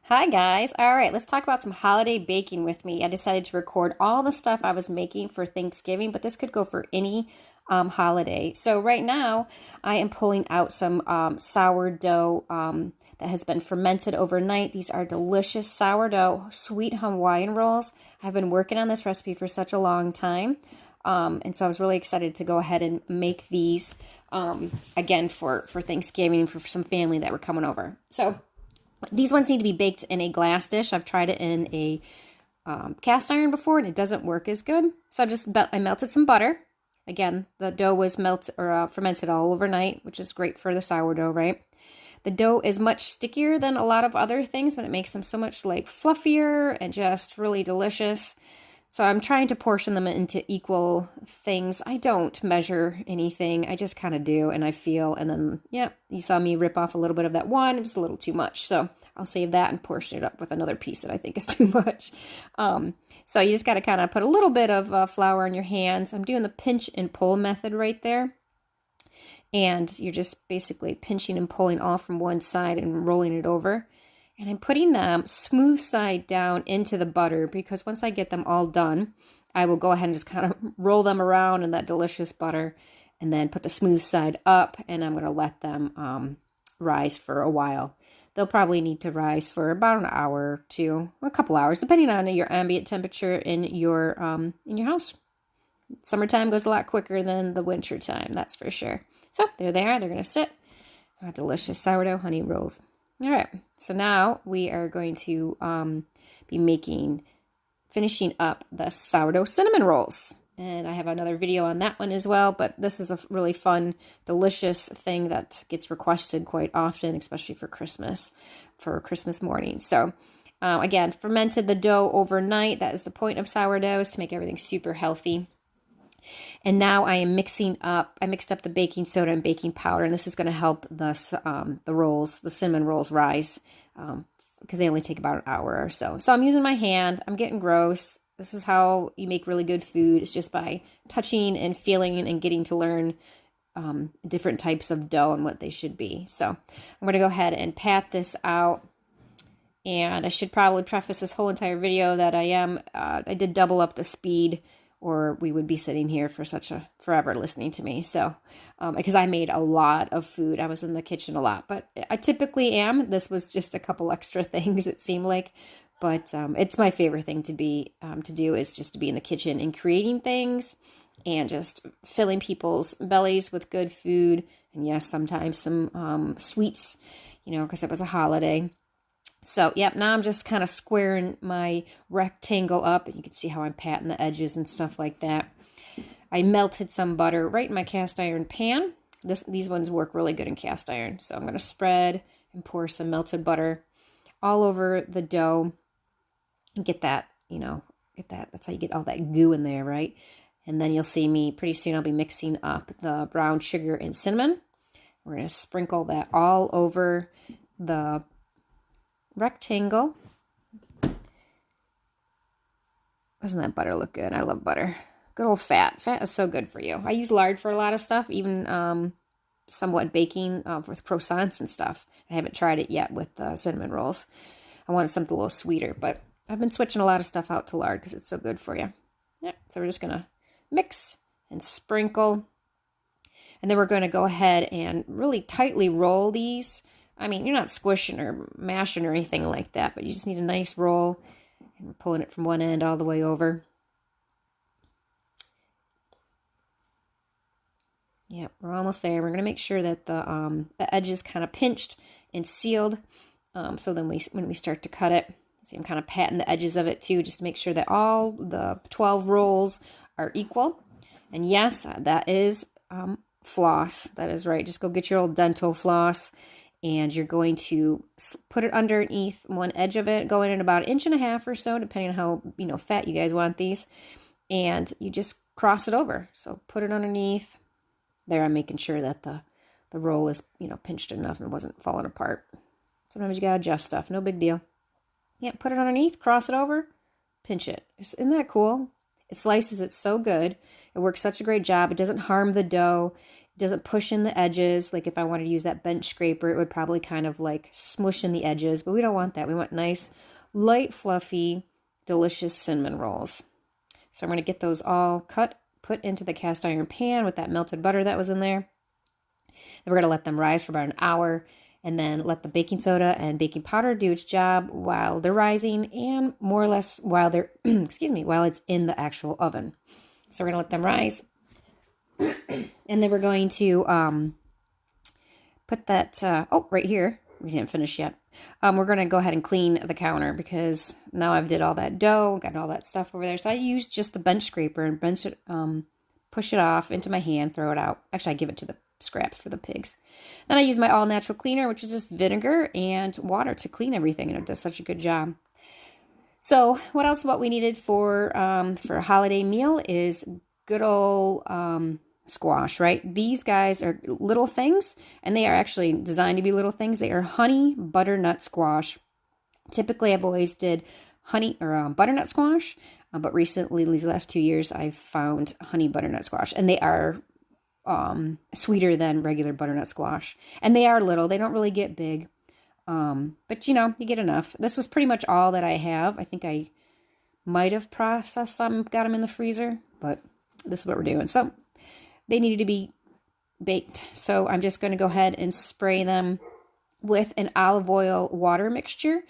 Hi guys. All right, let's talk about some holiday baking with me. I decided to record all the stuff I was making for Thanksgiving, but this could go for any holiday. So right now, I am pulling out some sourdough that has been fermented overnight. These are delicious sourdough sweet Hawaiian rolls. I've been working on this recipe for such a long time, and so I was really excited to go ahead and make these again for Thanksgiving for some family that were coming over. So these ones need to be baked in a glass dish. I've tried it in a cast iron before, and it doesn't work as good. So I melted some butter. Again, the dough was melted or fermented all overnight, which is great for the sourdough, right? The dough is much stickier than a lot of other things, but it makes them so much like fluffier and just really delicious. So I'm trying to portion them into equal things. I don't measure anything. I just kind of do, and I feel, and then, yeah, you saw me rip off a little bit of that one. It was a little too much, so I'll save that and portion it up with another piece that I think is too much. So you just got to kind of put a little bit of flour on your hands. I'm doing the pinch and pull method right there. And you're just basically pinching and pulling all from one side and rolling it over. And I'm putting them smooth side down into the butter because once I get them all done, I will go ahead and just kind of roll them around in that delicious butter and then put the smooth side up, and I'm going to let them rise for a while. They'll probably need to rise for about an hour or two, a couple hours, depending on your ambient temperature in your house. Summertime goes a lot quicker than the winter time, that's for sure. So they're there. They're going to sit. Delicious sourdough honey rolls. All right, so now we are going to be finishing up the sourdough cinnamon rolls. And I have another video on that one as well, but this is a really fun, delicious thing that gets requested quite often, especially for Christmas morning. So again, fermented the dough overnight. That is the point of sourdough, is to make everything super healthy. And now I mixed up the baking soda and baking powder, and this is going to help the cinnamon rolls rise, because they only take about an hour or so. So I'm using my hand. I'm getting gross. This is how you make really good food. It's just by touching and feeling and getting to learn different types of dough and what they should be. So I'm going to go ahead and pat this out. And I should probably preface this whole entire video that I did double up the speed, or we would be sitting here for forever listening to me. So, because I made a lot of food. I was in the kitchen a lot, but I typically am. This was just a couple extra things, it seemed like. But it's my favorite thing to do is just to be in the kitchen and creating things and just filling people's bellies with good food. And yes, sometimes some sweets, because it was a holiday. So, yep, now I'm just kind of squaring my rectangle up, and you can see how I'm patting the edges and stuff like that. I melted some butter right in my cast iron pan. These ones work really good in cast iron. So I'm going to spread and pour some melted butter all over the dough and get that. That's how you get all that goo in there, right? And then you'll see me, pretty soon I'll be mixing up the brown sugar and cinnamon. We're going to sprinkle that all over the rectangle. Doesn't that butter look good? I love butter. Good old fat. Fat is so good for you. I use lard for a lot of stuff, even somewhat baking with croissants and stuff. I haven't tried it yet with cinnamon rolls. I wanted something a little sweeter, but I've been switching a lot of stuff out to lard because it's so good for you. Yeah, so we're just going to mix and sprinkle. And then we're going to go ahead and really tightly roll these. I mean, you're not squishing or mashing or anything like that, but you just need a nice roll. And we're pulling it from one end all the way over. Yep, we're almost there. We're going to make sure that the edge is kind of pinched and sealed. So then when we start to cut it, see, I'm kind of patting the edges of it too, just to make sure that all the 12 rolls are equal. And yes, that is floss. That is right. Just go get your old dental floss. And you're going to put it underneath one edge of it, go in about 1.5 inches or so, depending on how fat you guys want these. And you just cross it over. So put it underneath. There, I'm making sure that the roll is pinched enough and it wasn't falling apart. Sometimes you gotta adjust stuff. No big deal. Yeah, put it underneath, cross it over, pinch it. Isn't that cool? It slices it so good. It works such a great job. It doesn't harm the dough. doesn't push in the edges. Like if I wanted to use that bench scraper, it would probably kind of like smush in the edges, but we don't want that. We want nice, light, fluffy, delicious cinnamon rolls. So I'm going to get those all cut, put into the cast iron pan with that melted butter that was in there. And we're going to let them rise for about an hour, and then let the baking soda and baking powder do its job while they're rising, and more or less while they're, excuse me, while it's in the actual oven. So we're going to let them rise. And then we're going to put that, right here. We didn't finish yet. We're going to go ahead and clean the counter because now I've did all that dough, got all that stuff over there. So I used just the bench scraper and bench it, push it off into my hand, throw it out. Actually, I give it to the scraps for the pigs. Then I use my all-natural cleaner, which is just vinegar and water to clean everything, and it does such a good job. So what we needed for a holiday meal is good old squash, right? These guys are little things, and they are actually designed to be little things. They are honey butternut squash. Typically, I've always did honey or butternut squash, but recently, these last 2 years, I've found honey butternut squash, and they are sweeter than regular butternut squash. And they are little. They don't really get big, but you know, you get enough. This was pretty much all that I have. I think I might have processed some, got them in the freezer, but this is what we're doing. So they needed to be baked. So I'm just going to go ahead and spray them with an olive oil water mixture,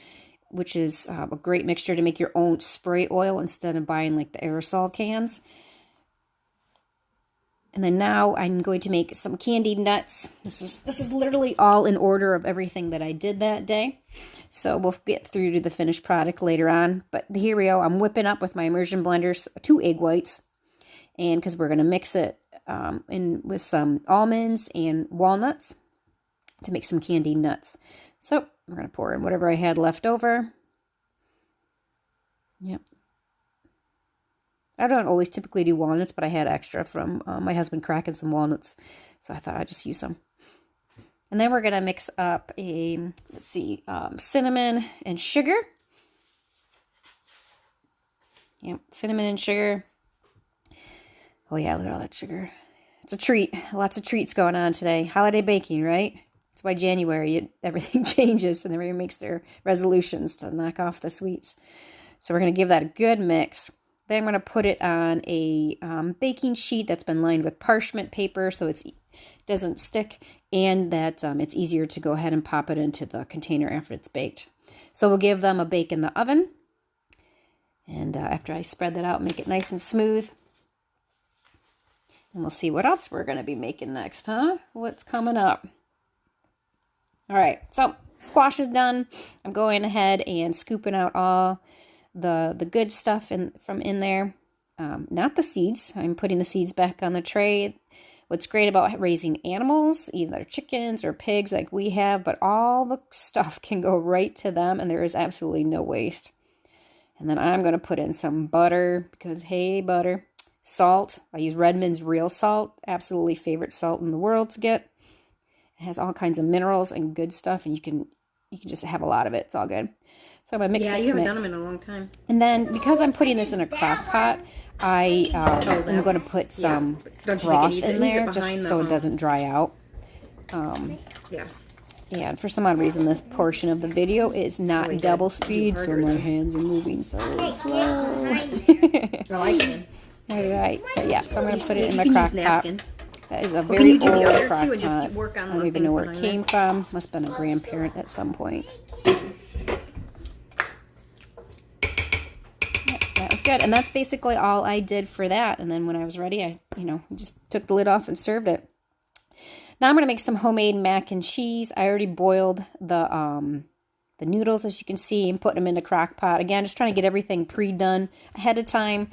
which is a great mixture to make your own spray oil instead of buying like the aerosol cans. And then now I'm going to make some candied nuts. This is literally all in order of everything that I did that day. So we'll get through to the finished product later on. But here we go. I'm whipping up with my immersion blenders 2 egg whites. And because we're going to mix it in with some almonds and walnuts to make some candied nuts. So we're going to pour in whatever I had left over. Yep. I don't always typically do walnuts, but I had extra from my husband cracking some walnuts. So I thought I'd just use them. And then we're going to mix up cinnamon and sugar. Yep, cinnamon and sugar. Oh yeah, look at all that sugar. It's a treat. Lots of treats going on today. Holiday baking, right? That's why January, everything changes and everybody makes their resolutions to knock off the sweets. So we're going to give that a good mix. Then I'm going to put it on a baking sheet that's been lined with parchment paper so it doesn't stick, and that it's easier to go ahead and pop it into the container after it's baked. So we'll give them a bake in the oven. And after I spread that out, make it nice and smooth. And we'll see what else we're going to be making next, huh? What's coming up? All right, so squash is done. I'm going ahead and scooping out all the good stuff from in there. Not the seeds. I'm putting the seeds back on the tray. What's great about raising animals, either chickens or pigs like we have, but all the stuff can go right to them, and there is absolutely no waste. And then I'm going to put in some butter because, hey, butter. Salt. I use Redmond's real salt. Absolutely favorite salt in the world to get. It has all kinds of minerals and good stuff, and you can just have a lot of it. It's all good. So I'm going to mix. Yeah, you haven't done them in a long time. And then because I'm putting this in a crock pot, I'm going to put some broth in there just so it doesn't dry out. Yeah. Yeah, and for some odd reason, this portion of the video is not double speed, so my hands are moving so slow. Oh, I can. All right, so I'm going to put it in the crock pot. That is a very old crock pot. I don't even know where it came from. Must have been a grandparent at some point. Yep, that was good. And that's basically all I did for that. And then when I was ready, I just took the lid off and served it. Now I'm going to make some homemade mac and cheese. I already boiled the noodles, as you can see, and put them in the crock pot. Again, just trying to get everything pre-done ahead of time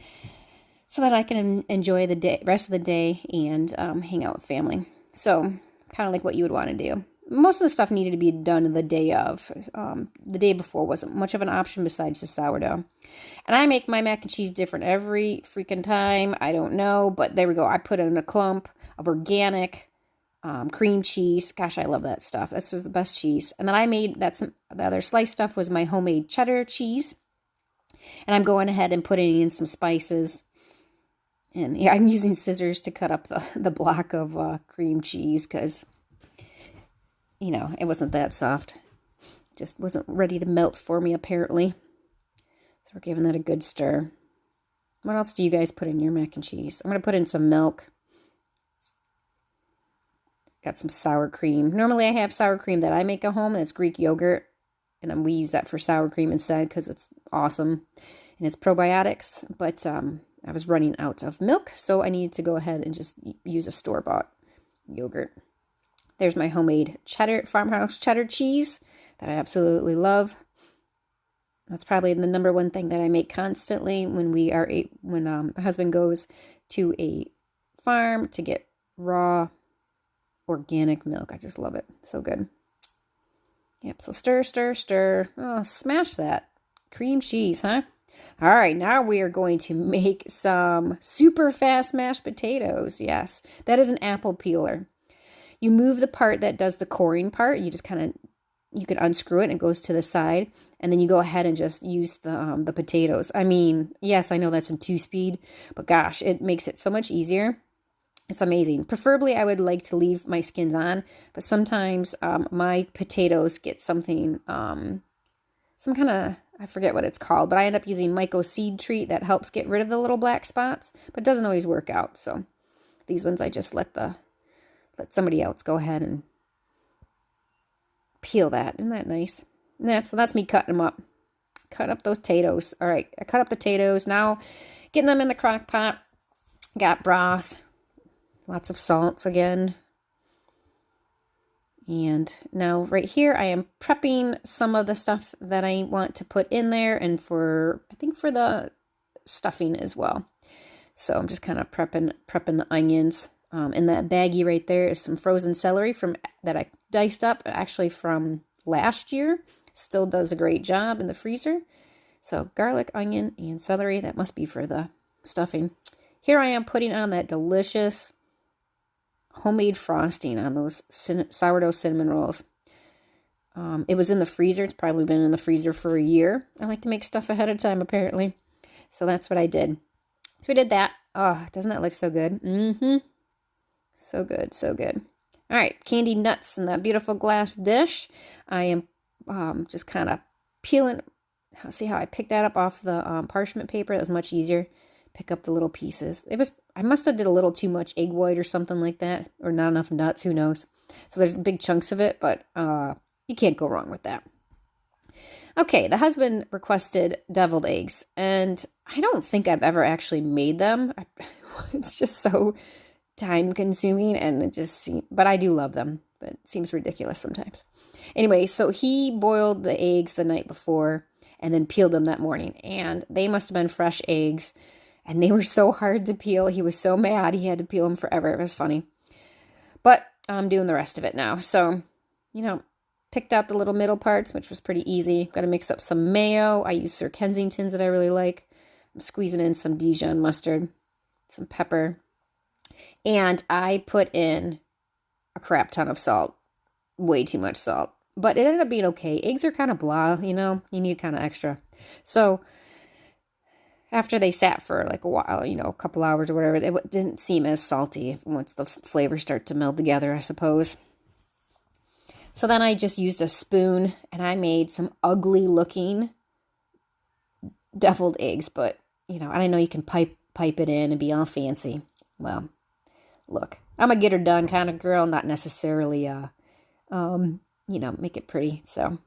so that I can enjoy the rest of the day and hang out with family. So kind of like what you would want to do. Most of the stuff needed to be done the day of. The day before wasn't much of an option besides the sourdough. And I make my mac and cheese different every freaking time. I don't know, but there we go. I put in a clump of organic cream cheese. Gosh, I love that stuff. This was the best cheese. And then I made the other sliced stuff was my homemade cheddar cheese. And I'm going ahead and putting in some spices. And yeah, I'm using scissors to cut up the block of cream cheese because, you know, it wasn't that soft. Just wasn't ready to melt for me, apparently. So we're giving that a good stir. What else do you guys put in your mac and cheese? I'm going to put in some milk. Got some sour cream. Normally I have sour cream that I make at home, and it's Greek yogurt. And then we use that for sour cream instead because it's awesome. And it's probiotics. But I was running out of milk, so I needed to go ahead and just use a store-bought yogurt. There's my homemade farmhouse cheddar cheese that I absolutely love. That's probably the number one thing that I make constantly when my husband goes to a farm to get raw organic milk. I just love it. So good. Yep, so stir, stir, stir. Oh, smash that. Cream cheese, huh? All right, now we are going to make some super fast mashed potatoes. Yes, that is an apple peeler. You move the part that does the coring part. You just you can unscrew it and it goes to the side. And then you go ahead and just use the potatoes. I mean, yes, I know that's in 2-speed, but gosh, it makes it so much easier. It's amazing. Preferably, I would like to leave my skins on, but sometimes my potatoes get something, some kind of, I forget what it's called, but I end up using Myco seed treat that helps get rid of the little black spots, but it doesn't always work out. So these ones I just let somebody else go ahead and peel that. Isn't that nice? Yeah, so that's me cutting them up. Cut up those potatoes. All right, I cut up the potatoes. Now getting them in the crock pot. Got broth. Lots of salts again. And now right here I am prepping some of the stuff that I want to put in there, and I think for the stuffing as well. So I'm just kind of prepping the onions. In that baggie right there is some frozen celery that I diced up, actually from last year. Still does a great job in the freezer. So garlic, onion, and celery. That must be for the stuffing. Here I am putting on that delicious homemade frosting on those sourdough cinnamon rolls. It was in the freezer. It's probably been in the freezer for a year. I like to make stuff ahead of time, apparently. So that's what I did. So we did that. Oh, doesn't that look so good? Mm-hmm. So good, so good. All right, candied nuts in that beautiful glass dish. I am just kind of peeling. See how I picked that up off the parchment paper? That was much easier. Pick up the little pieces. I must have did a little too much egg white or something like that, or not enough nuts, who knows. So there's big chunks of it, but you can't go wrong with that. Okay, the husband requested deviled eggs, and I don't think I've ever actually made them. It's just so time consuming, and but I do love them, but it seems ridiculous sometimes. Anyway, so he boiled the eggs the night before and then peeled them that morning, and they must have been fresh eggs. And they were so hard to peel. He was so mad. He had to peel them forever. It was funny. But I'm doing the rest of it now. So, picked out the little middle parts, which was pretty easy. Got to mix up some mayo. I use Sir Kensington's that I really like. I'm squeezing in some Dijon mustard, some pepper. And I put in a crap ton of salt. Way too much salt. But it ended up being okay. Eggs are kind of blah, you need kind of extra. So after they sat for like a while, a couple hours or whatever, it didn't seem as salty once the flavors start to meld together, I suppose. So then I just used a spoon and I made some ugly looking deviled eggs, but I know you can pipe it in and be all fancy. Well, look, I'm a get her done kind of girl, not necessarily make it pretty. So,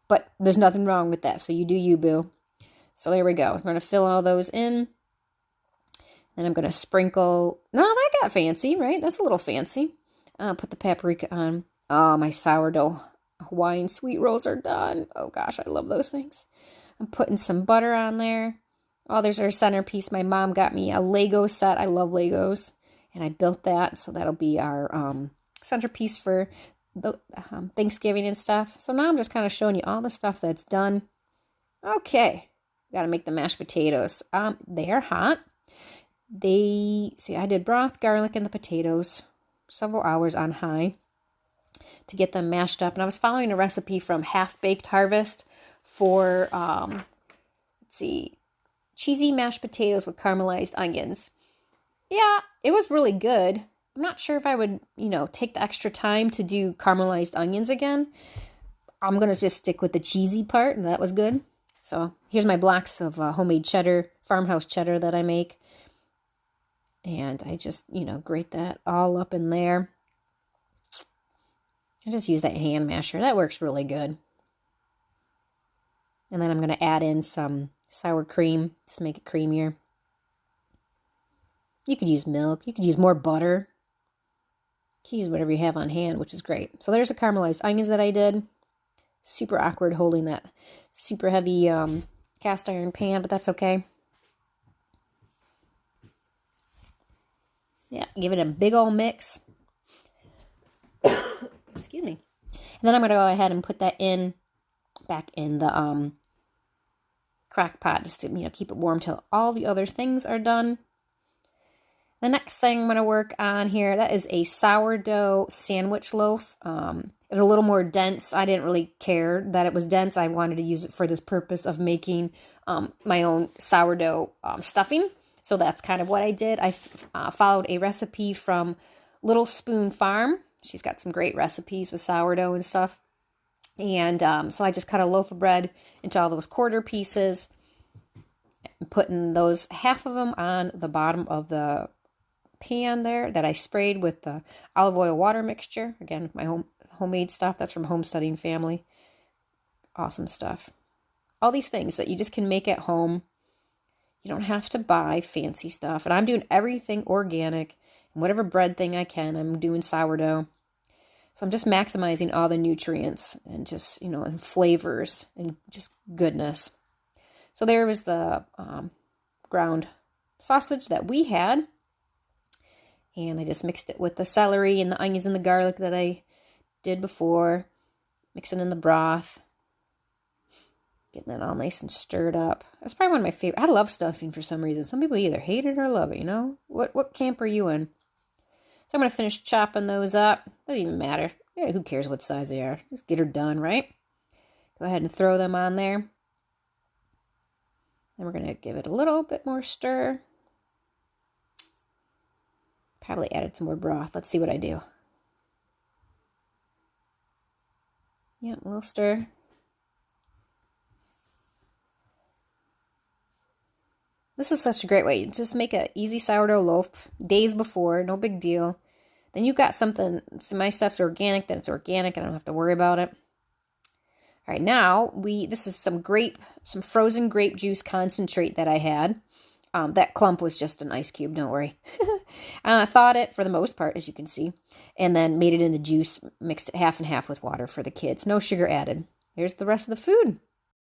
but there's nothing wrong with that. So you do you, boo. So there we go. I'm going to fill all those in. Then I'm going to sprinkle. No, that got fancy, right? That's a little fancy. Put the paprika on. Oh, my sourdough Hawaiian sweet rolls are done. Oh gosh, I love those things. I'm putting some butter on there. Oh, there's our centerpiece. My mom got me a Lego set. I love Legos. And I built that. So that'll be our centerpiece for the Thanksgiving and stuff. So now I'm just kind of showing you all the stuff that's done. Okay. Got to make the mashed potatoes. They are hot. I did broth, garlic, and the potatoes. Several hours on high to get them mashed up. And I was following a recipe from Half Baked Harvest for, cheesy mashed potatoes with caramelized onions. Yeah, it was really good. I'm not sure if I would, take the extra time to do caramelized onions again. I'm going to just stick with the cheesy part, and that was good. So here's my blocks of homemade cheddar, farmhouse cheddar that I make. And I just, grate that all up in there. I just use that hand masher. That works really good. And then I'm going to add in some sour cream to make it creamier. You could use milk. You could use more butter. You can use whatever you have on hand, which is great. So there's the caramelized onions that I did. Super awkward holding that super heavy cast iron pan, but that's okay. Yeah, give it a big old mix. Excuse me. And then I'm going to go ahead and put that back in the crock pot just to keep it warm till all the other things are done. The next thing I'm going to work on here, that is a sourdough sandwich loaf. It's a little more dense. I didn't really care that it was dense. I wanted to use it for this purpose of making my own sourdough stuffing. So that's kind of what I did. I followed a recipe from Little Spoon Farm. She's got some great recipes with sourdough and stuff. And so I just cut a loaf of bread into all those quarter pieces, putting those half of them on the bottom of the pan there that I sprayed with the olive oil water mixture. Again, my homemade stuff. That's from Homesteading Family. Awesome stuff. All these things that you just can make at home. You don't have to buy fancy stuff. And I'm doing everything organic. And whatever bread thing I can, I'm doing sourdough. So I'm just maximizing all the nutrients and just, and flavors and just goodness. So there was the ground sausage that we had. And I just mixed it with the celery and the onions and the garlic that I did before. Mixing in the broth. Getting it all nice and stirred up. That's probably one of my favorite. I love stuffing for some reason. Some people either hate it or love it, What camp are you in? So I'm going to finish chopping those up. Doesn't even matter. Yeah, who cares what size they are? Just get her done, right? Go ahead and throw them on there. And we're going to give it a little bit more stir. Probably added some more broth. Let's see what I do. Yeah, a little stir. This is such a great way. Just make an easy sourdough loaf days before. No big deal. Then you've got something. So my stuff's organic. Then it's organic. I don't have to worry about it. All right, now this is some frozen grape juice concentrate that I had. That clump was just an ice cube. Don't worry. Thawed it for the most part, as you can see, and then made it into juice. Mixed it half and half with water for the kids. No sugar added. Here's the rest of the food.